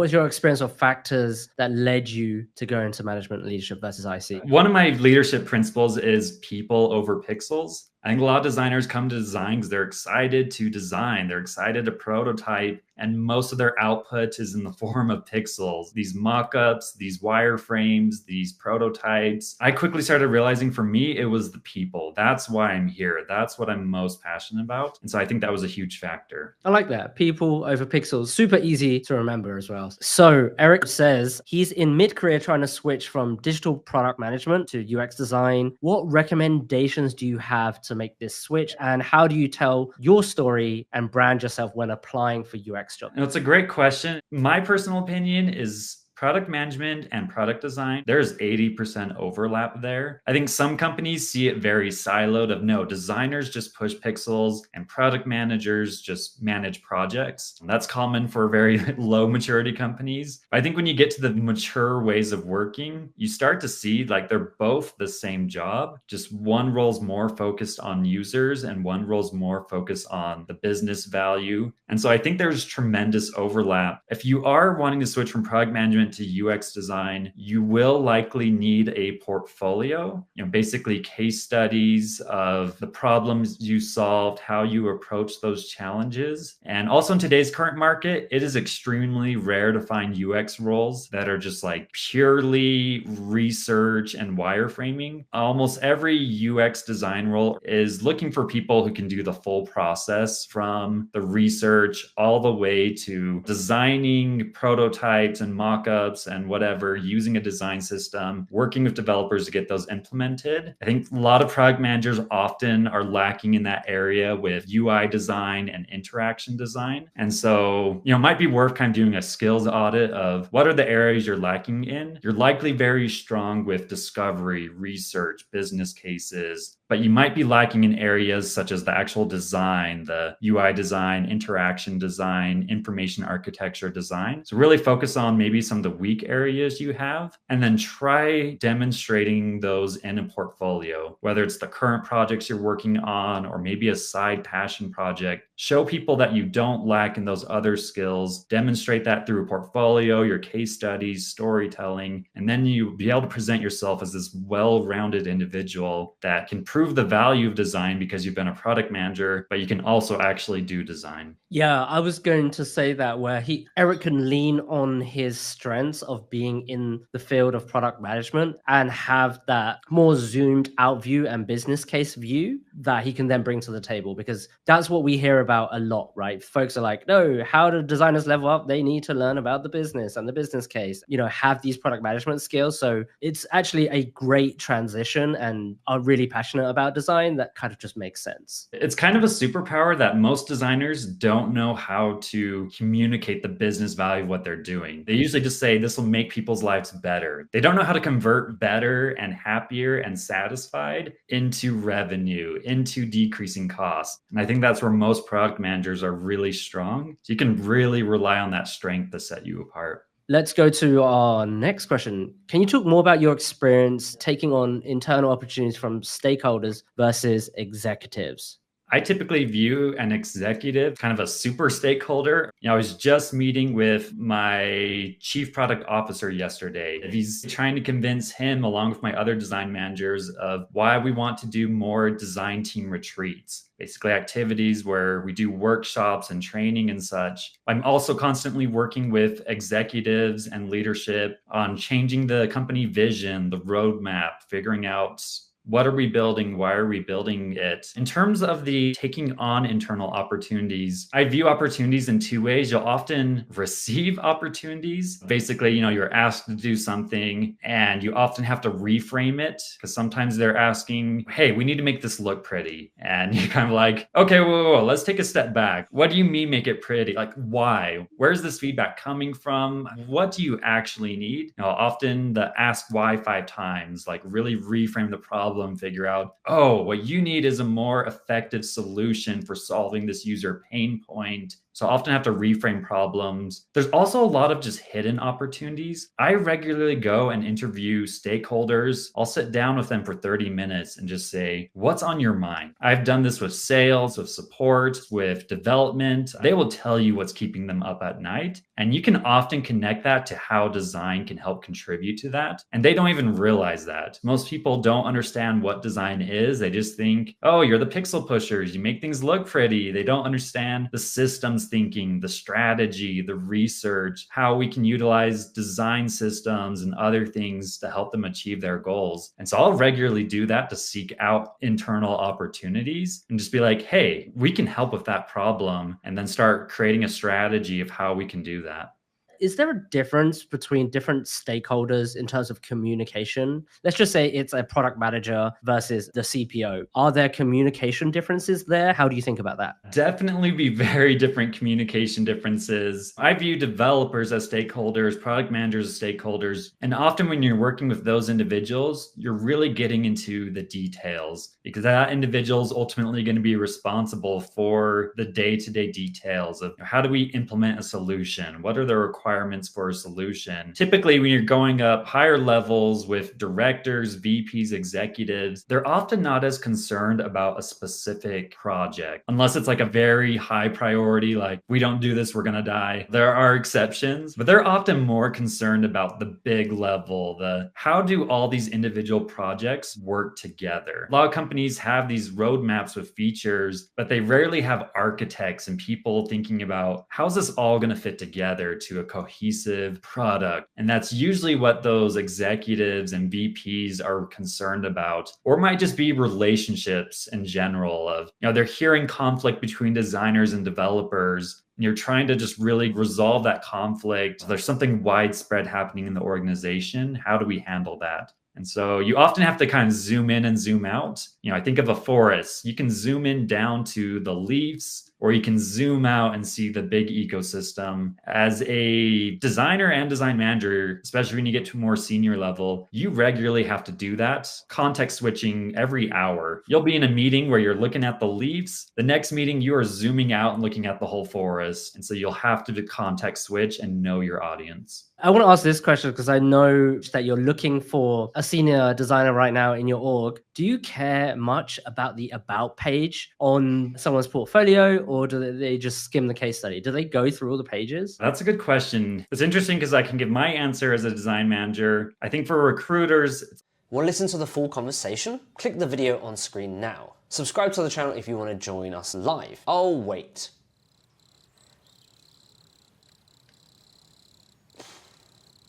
What's your experience of factors that led you to go into management and leadership versus IC? One of my leadership principles is people over pixels. I think a lot of designers come to design because they're excited to design, they're excited to prototype, and most of their output is in the form of pixels, these mock-ups, these wireframes, these prototypes. I quickly started realizing for me, it was the people. That's why I'm here. That's what I'm most passionate about. And so I think that was a huge factor. I like that. People over pixels. Super easy to remember as well. So Eric says he's in mid-career trying to switch from digital product management to UX design. What recommendations do you have to make this switch? And how do you tell your story and brand yourself when applying for UX jobs? It's a great question. My personal opinion is product management and product design, there's 80% overlap there. I think some companies see it very siloed of no, designers just push pixels and product managers just manage projects. And that's common for very low maturity companies. I think when you get to the mature ways of working, you start to see like they're both the same job, just one role's more focused on users and one role's more focused on the business value. And so I think there's tremendous overlap. If you are wanting to switch from product management to UX design, you will likely need a portfolio, basically case studies of the problems you solved, how you approach those challenges. And also in today's current market, it is extremely rare to find UX roles that are just like purely research and wireframing. Almost every UX design role is looking for people who can do the full process from the research all the way to designing prototypes and mock-ups and whatever, using a design system, working with developers to get those implemented. I think a lot of product managers often are lacking in that area with UI design and interaction design. And so, it might be worth kind of doing a skills audit of what are the areas you're lacking in. You're likely very strong with discovery, research, business cases, but you might be lacking in areas such as the actual design, the UI design, interaction design, information architecture design. So really focus on maybe some of the weak areas you have, and then try demonstrating those in a portfolio, whether it's the current projects you're working on or maybe a side passion project. Show people that you don't lack in those other skills, demonstrate that through a portfolio, your case studies, storytelling, and then you'll be able to present yourself as this well-rounded individual that can prove the value of design because you've been a product manager, but you can also actually do design. Yeah, I was going to say that where Eric can lean on his strengths of being in the field of product management and have that more zoomed out view and business case view that he can then bring to the table, because that's what we hear about a lot, right? Folks are like, no, how do designers level up? They need to learn about the business and the business case, have these product management skills. So it's actually a great transition, and are really passionate about design. That kind of just makes sense. It's kind of a superpower that most designers don't know how to communicate the business value of what they're doing. They usually just say this will make people's lives better. They don't know how to convert better and happier and satisfied into revenue, into decreasing costs. And I think that's where most product managers are really strong. So you can really rely on that strength to set you apart. Let's go to our next question. Can you talk more about your experience taking on internal opportunities from stakeholders versus executives? I typically view an executive kind of a super stakeholder. I was just meeting with my chief product officer yesterday. He's trying to convince him, along with my other design managers, of why we want to do more design team retreats. Basically activities where we do workshops and training and such. I'm also constantly working with executives and leadership on changing the company vision, the roadmap, figuring out what are we building? Why are we building it? In terms of the taking on internal opportunities, I view opportunities in two ways. You'll often receive opportunities. Basically, you're asked to do something and you often have to reframe it, because sometimes they're asking, hey, we need to make this look pretty. And you're kind of like, okay, whoa, let's take a step back. What do you mean make it pretty? Like, why? Where's this feedback coming from? What do you actually need? Often the ask why 5 times, like really reframe the problem, figure out, what you need is a more effective solution for solving this user pain point. So I often have to reframe problems. There's also a lot of just hidden opportunities. I regularly go and interview stakeholders. I'll sit down with them for 30 minutes and just say, what's on your mind? I've done this with sales, with support, with development. They will tell you what's keeping them up at night. And you can often connect that to how design can help contribute to that. And they don't even realize that. Most people don't understand what design is. They just think, oh, you're the pixel pushers. You make things look pretty. They don't understand the systems thinking, the strategy, the research, how we can utilize design systems and other things to help them achieve their goals. And so I'll regularly do that to seek out internal opportunities and just be like, hey, we can help with that problem, and then start creating a strategy of how we can do that. Is there a difference between different stakeholders in terms of communication? Let's just say it's a product manager versus the CPO. Are there communication differences there? How do you think about that? Definitely be very different communication differences. I view developers as stakeholders, product managers as stakeholders. And often when you're working with those individuals, you're really getting into the details, because that individual is ultimately going to be responsible for the day-to-day details of how do we implement a solution? What are the requirements for a solution? Typically, when you're going up higher levels with directors, VPs, executives, they're often not as concerned about a specific project, unless it's like a very high priority, like we don't do this, we're going to die. There are exceptions, but they're often more concerned about the big level, the how do all these individual projects work together. A lot of companies have these roadmaps with features, but they rarely have architects and people thinking about how's this all going to fit together to a cohesive product. And that's usually what those executives and VPs are concerned about, or might just be relationships in general of, they're hearing conflict between designers and developers. And you're trying to just really resolve that conflict. There's something widespread happening in the organization. How do we handle that? And so you often have to kind of zoom in and zoom out. I think of a forest. You can zoom in down to the leaves, or you can zoom out and see the big ecosystem. As a designer and design manager, especially when you get to a more senior level, you regularly have to do that. Context switching every hour. You'll be in a meeting where you're looking at the leaves. The next meeting, you are zooming out and looking at the whole forest. And so you'll have to do context switch and know your audience. I want to ask this question because I know that you're looking for a senior designer right now in your org. Do you care much about the about page on someone's portfolio, or do they just skim the case study? Do they go through all the pages? That's a good question. It's interesting because I can give my answer as a design manager. I think for recruiters, Want to listen to the full conversation? Click the video on screen now. Subscribe to the channel if you want to join us live. Oh, wait.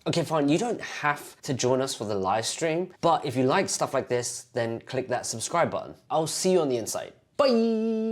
Okay, fine, you don't have to join us for the live stream, but if you like stuff like this, then click that subscribe button. I'll see you on the inside. Bye!